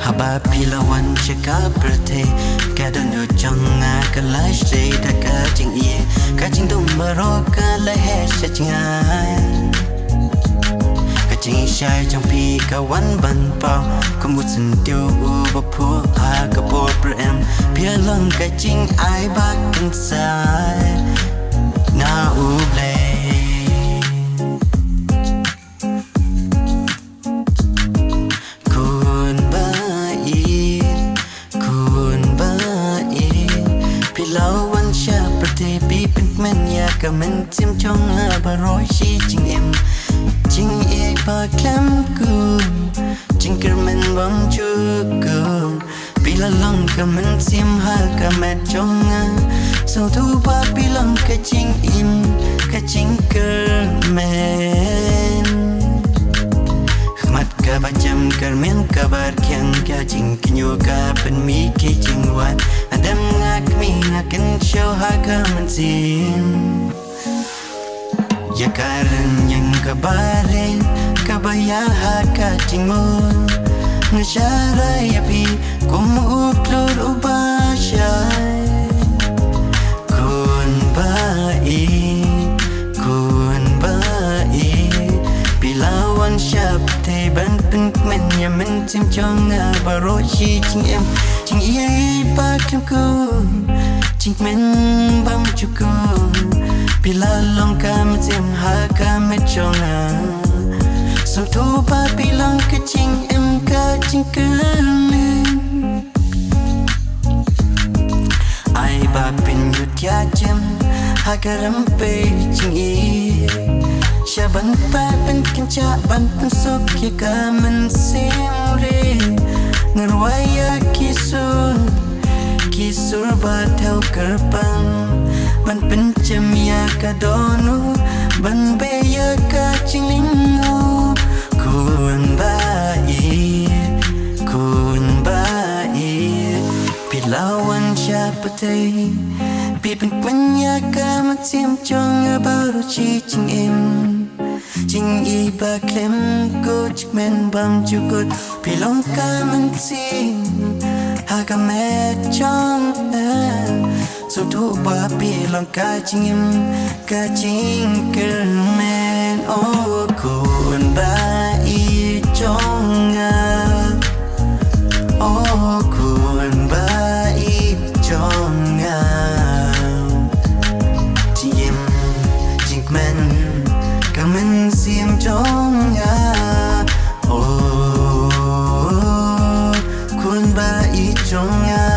Haba pila wan cheka birthday kada no changa ka life day da ka jing ye ka jing dum baro ka la he sha chinga ka jing shai chang pi ka wan ban pa ko mu sin tiêu u ba phu a ka bo pram pia lang ka jing ai ba kan sai na u playก็มันจิ้มช่องละบารอยชีจริงเอ็มจริงเอกปากคำกูจริงก็มันวังจูกูปีละลองก็มันจิ้มหาก็แม่จงอ่ะส่งทุบปาปีลองก็จริงอิมก็จริงก็แม่มัดก็ประจำก็เมียนก็บาดแข็งก็จริงกันอยู่ก็เป็นมีแค่จริงวันอดำงักมีนักกันเชียวหาก็มันจิ้มอย่าการันยังกับบาเรกับยาหากาจิงโมนชาไรพีกุมอุปลุดอุบาชัยคุณบาอีคุณบาอีปีลาวันชับเทบันเป็นเมนยามันจิ้มจองอาบารอชีจิงเอ็มจิงเย่ปากคำกูจิงเมนบังจุกูปีละลองกามาเจียมหากาไม่จงอ่ะส่งทูปาปีลองก็จริงเอ็มก็จริงกันไอ้บาเป็นหยุดยาเจมหากรำไปจริงอีชาบันไปเป็นกันจะบันเป็นสุขยากามันเสียงเรียนรวายาคิสุรบาเท่ากระปังบันเป็นจำยากาดอนูบันเบยากาจิงลิงนูคุณบาอีพี่ลาวันชาปเตยพี่เป็นปัญญากามาเทียมจงอาบารุชีจิงเอ็มจิงอีบาเคลมกูจิกเมนบัมจุกุดพี่ลองกามันซิงหากแม่จงสุดทุบาปีลองกาจิงกาจิงเกินแมนโอ้คุณบาอีจงอาโอ้คุณบาอีจงอาจิงจิงแมนก็มันเสียมจงอาโอ้คุณบาอีจงอา